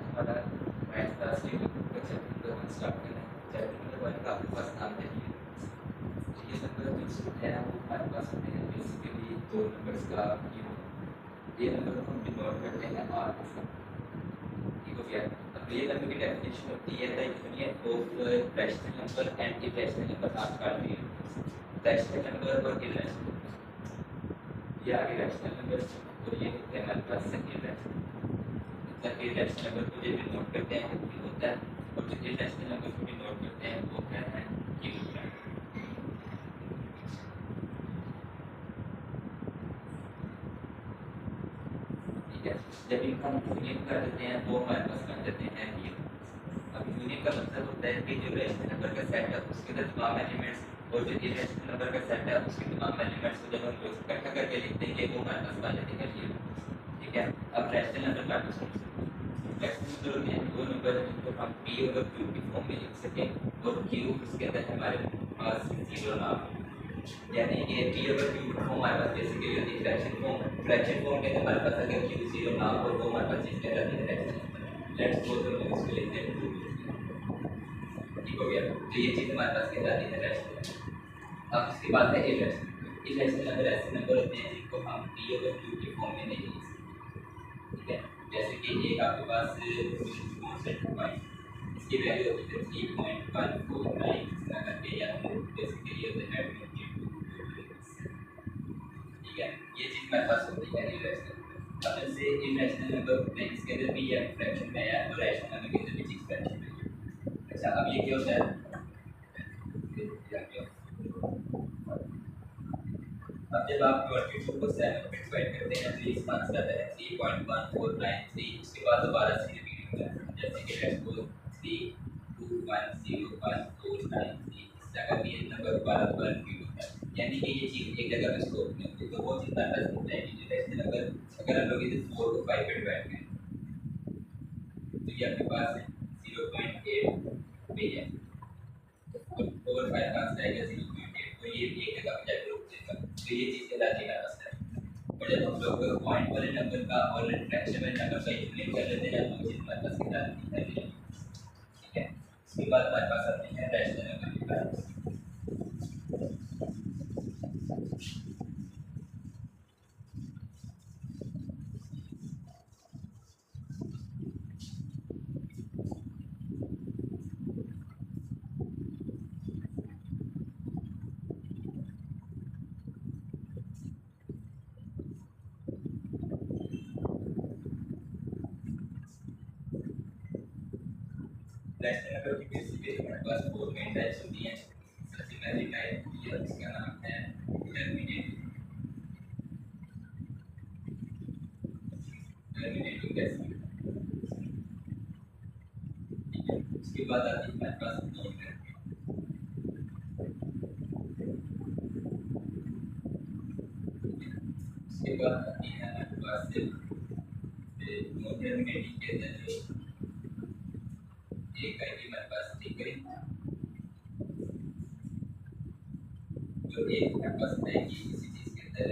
हमारा math class के का चैप्टर नंबर 1 स्टार्ट करना है। चैप्टर नंबर 1 का आपके पास नाम है ये नंबर जो सूट है वो हमारे पास होते हैं बेसिकली दो नंबर्स का ये नंबर को हम डिनोट करते हैं आर ठीक हो गया। अब रियल नंबर की डेफिनेशन होती है the union of rational number and irrational number आपका रैशनल नंबर और इरेशनल या इरेशनल नंबर और ये होते हैं हमारे पास इरेशनल इरेशनल नंबर को जब नोट करते हैं तो होता है और जो इरेशनल नंबर को भी नोट करते हैं वो क्या है क्यू है। ठीक है, जब इनको हम यूनियन कर देते हैं तो हमारे पास बन जाते हैं ये। अब यूनियन का मतलब होता है कि जो रैशनल नंबर का सेट है उसके अंदर तमाम एलिमेंट्स और जो इरेशनल नंबर का सेट है उसके तमाम एलिमेंट्स को जब हम इकट्ठा करके लिखते हैं वो हमारे पास बन जाते हैं ये। ठीक है, अब रैशनल नंबर का रैशनल नंबर में दो नंबर जिनको हम p और q की फॉर्म में लिख सकें और q उसके अंदर हमारे पास जीरो ना हो, यानी कि p और q की फॉर्म हमारे पास बेसिकली होती है फ्रैक्शन फॉर्म के अंदर हमारे पास अगर q जीरो ना हो तो हमारे पास चीज क्या रहती है रैशनल नंबर। लेट्स सपोज हम इसको लिखते हैं 2 ठीक हो गया, तो ये चीज हमारे पास क्या रहती है रैशनल नंबर। अब इसके बाद है इरेशनल नंबर ऐसे नंबर होते हैं जिनको हम p और q की फॉर्म में नहीं लिख सकते। ठीक है, जैसे कि एक आपके पास इसकी वैल्यू होती है 3.149 करके या बेसिकली होता है 22। ठीक है, ये चीज मेरे पास होती है इरेशनल। अब जैसे इरेशनल नंबर होते हैं इसके अंदर भी या फ्रैक्शन में है और रैशनल नंबर के अंदर भी चीज फ्रैक्शन में है। अच्छा, अब ये क्या होता है अब जब आप 22 को 7 में डिवाइड करते हैं तो इसका आंसर आता है 3.1493। उसके बाद दोबारा से रिपीट होता है जैसे कि लेट्स सपोज 3210149 इस जगह भी ये नंबर दोबारा रिपीट होता है, यानी कि ये चीज एक जगह पे स्टॉप नहीं होती। तो वो चीज पता चलता है कि जैसे नंबर अगर हम लोग इसे 4 को 5 पे डिवाइड करें तो ये आपके पास 0.8 पे है और 5 का आंसर आएगा 0.8। तो ये एक जगह पे जाकर रुक जाएगा, तो ये चीज कहलाती है आंसर। और जब हम लोग पॉइंट वाले नंबर का और फ्रैक्शन वाले नंबर का यूनियन कर लेते हैं तो चीज हमारे पास कहलाती है। ठीक है, इसके बाद हमारे पास आते हैं रैशनल नंबर के बारे में। रैशनल नंबर की बेसिकली हमारे पास 4 मेन टाइप्स होती हैं। सबसे पहली टाइप ये इसका नाम है टर्मिनेटिंग डेसिमल। ठीक है, उसके बाद आती है हमारे पास नॉन टर्मिनेटिंग। उसके बाद आती है हमारे पास नॉन टर्मिनेटिंग के अंदर जो एक आएगी हमारे पास टिकरिंग, जो एक हमारे पास आएगी किसी चीज के अंदर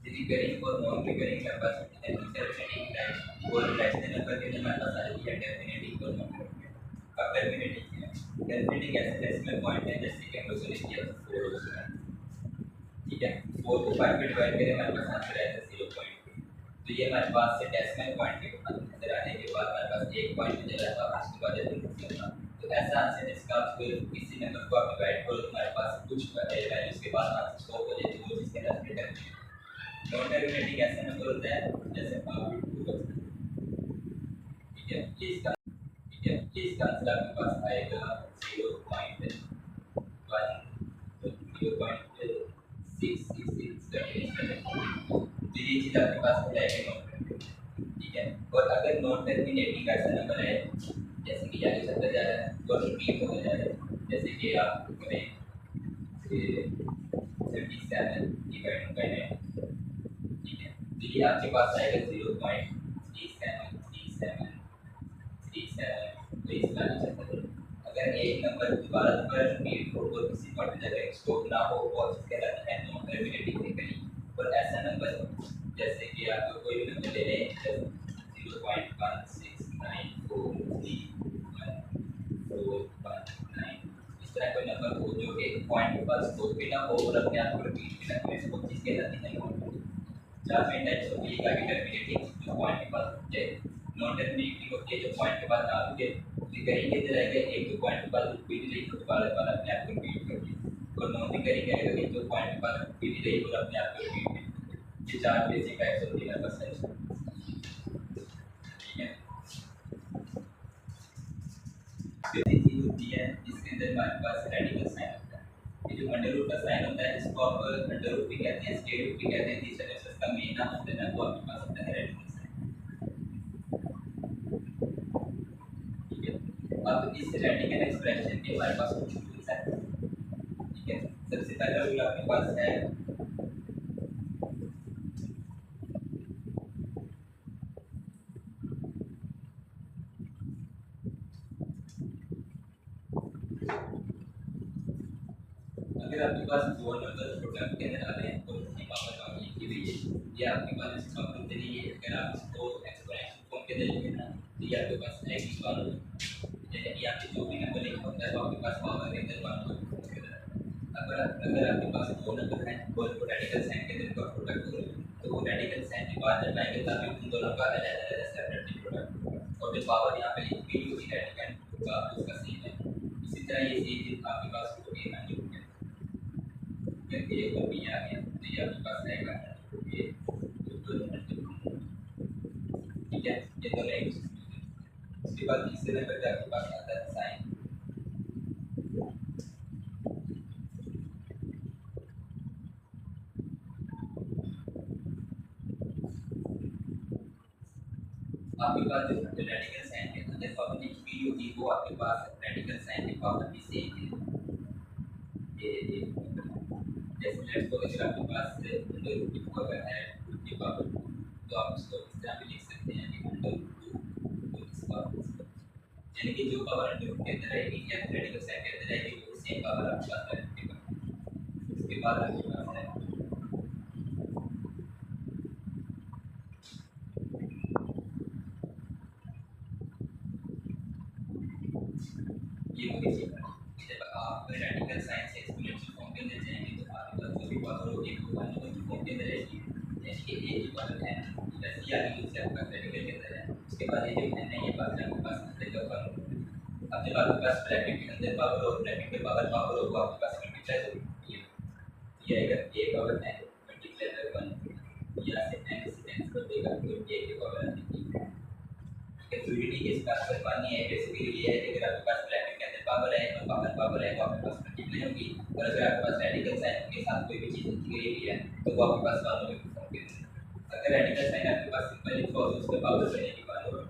रिकरिंग और नॉन रिकरिंग हमारे पास होती है टर्मिनेटिंग टाइप। और रैशनल नंबर के अंदर हमारे पास आ जाती है टर्मिनेटिंग और नॉन टर्मिनेटिंग। अब टर्मिनेटिंग ऐसे डेसिमल पॉइंट है जैसे कि हम लोग ने किया 4 और 7। ठीक है, 4 को 5 में डिवाइड करें हमारे पास आंसर आया था 0.2। तो ये हमारे पास से डेसिमल पॉइंट के अंदर आने के बाद हमारे पास एक पॉइंट में चला था, उसके बाद जब निकला तो ऐसा आंसर जिसका आप फिर किसी नंबर को आप डिवाइड करो तो हमारे पास कुछ वैल्यूज के बाद आंसर स्टॉप हो जाए तो वो जिसके अंदर टर्मिनेटिंग। नॉन टर्मिनेटिंग ऐसा नंबर होता है जैसे आप 2। ठीक है, ये इसका आंसर आपके पास आएगा 0.1 तो ये चीज आपके पास हो जाएगी नॉन टर्मिनेटिंग। ठीक है, और अगर नॉन टर्मिनेटिंग ऐसा नंबर है जैसे कि आगे चलता जा रहा है और रिपीट होता जा रहा है जैसे कि आप करें 77 डिवाइड बाय 9। ठीक है, तो ये आपके पास आएगा 0.373737। तो इसका आंसर अगर एक नंबर दोबारा रिपीट हो और किसी पॉइंट पे जाकर स्कोप ना हो और जिसके कहलाते हैं नॉन टर्मिनेटिंग रिकरिंग। और ऐसा नंबर जैसे कि आप कोई भी नंबर ले रहे हैं 0.1698414149, इस तरह कोई नंबर हो जो कि पॉइंट के पास स्कोप भी ना हो और अपने आप को रिपीट भी ना करे, इसको चीज़ कहलाती है नॉन। चार मेन टाइप्स होती है, टर्मिनेटिंग जो पॉइंट के पास रुक जाए, नॉन टर्मिनेटिंग होती है जो पॉइंट के बाद ना रुके, रिकरिंग के तरह है एक दो पॉइंट के बाद रुक भी नहीं रही तो बार बार अपने आप को रिपीट करती है, और नॉन रिकरिंग है एक दो पॉइंट के बाद रुक भी नहीं रही और अपने आप को रिपीट करती है। ये चार बेसिक टाइप्स होती है बस है, ठीक है। चीज होती है जिसके अंदर हमारे पास रेडिकल साइन होता है। ये जो अंडर रूट का साइन होता है जिसको आप अंडर रूट भी कहते हैं, स्क्वायर रूट भी कहते हैं, तीसरा जो इसका मेन नाम होता है ना वो आपके पास होता है रेडिकल साइन, ठीक है। अब इस रेडिकल एक्सप्रेशन के हमारे पास कुछ रूल्स हैं, ठीक है। सबसे पहला रूल आपके पास है अगर आपके पास दो नंबर प्रोडक्ट के अंदर आ रहे हैं तो उसकी पावर काफी लिखी हुई है, ये आपके पास इसका प्रूफ नहीं है। अगर आप इसको एक्सपोनेंशियल फॉर्म के अंदर लिखें ना तो ये आपके पास x की पावर, जैसे कि आपके जो भी नंबर लिखा होता है तो आपके पास पावर के अंदर 1 होगा उसके अंदर। अगर आपके पास दो नंबर हैं और वो रेडिकल साइन के अंदर का प्रोडक्ट हो तो वो रेडिकल साइन के बाद जब आएंगे तब उन दोनों का अलग अलग सेपरेटली प्रोडक्ट होगा, और जो पावर यहाँ पे लिखी हुई होगी रेडिकल का उसका सेम है। इसी तरह ये चीज आपके पास होगी अन्य ए और बी आ गया तो ये आपके पास रहेगा ये ठीक है, ये तो नहीं। उसके बाद तीसरे नंबर पे आपके पास आता है साइन। आपके पास जो रेडिकल साइन के अंदर पावर लिखी हुई होगी वो आपके पास रेडिकल साइन की पावर भी सेम है। ये जैसे लेट्स सपोज अगर आपके पास अंडर रूट की पावर है रूट की पावर तो आप इसको इस तरह भी लिख सकते हैं कि अंडर रूट तो इस पावर, यानी कि जो पावर अंडर रूट के अंदर रहेगी या रेडिकल साइन के अंदर रहेगी वो सेम पावर आपके पास रहेगी। उसके बाद आपके पास है ये होगी चीज। जब आप रेडिकल साइन से एक्सपोनेंशियल फॉर्म के अंदर जाएंगे तो आपके पास जो भी पावर होगी वो 1 ओवर की फॉर्म के अंदर रहेगी, यानी कि a की पावर n वैसे ही आगे उससे आपका रेडिकल के अंदर है। उसके बाद ये जो n है ये बात आपके पास अंदर का पावर। अब जब आपके पास ब्रैकेट के अंदर पावर और ब्रैकेट के बाहर पावर हो तो आपके पास मल्टीप्लाई होगी, ये आएगा a power n multiply by 1, यहाँ से n से कैंसिल हो जाएगा तो a की पावर n की फ्लूइडिटी के इसका असर पानी है बेसिकली ये है कि अगर आपके पास ब्रैकेट के अंदर पावर है और बाहर पावर है तो आपके पास मल्टीप्लाई होगी, और अगर आपके पास रेडिकल साइन के साथ कोई भी चीज लिखी गई है तो वो आपके पास 1 ओवर की फॉर्म के अंदर। अगर रेडिकल साइन आपके पास सिंपल लिखा हो तो उसका पावर बनेगी 1 ओवर।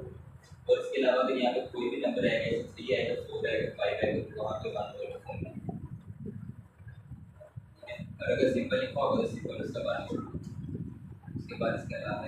और इसके अलावा अगर यहाँ पे कोई भी नंबर आएगा 3 आएगा 4 आएगा 5 आएगा तो वहाँ पे 1 ओवर की फॉर्म है, और अगर सिंपल लिखा होगा तो सिंपल उसका 1 ओवर। उसके बाद इसके अलावा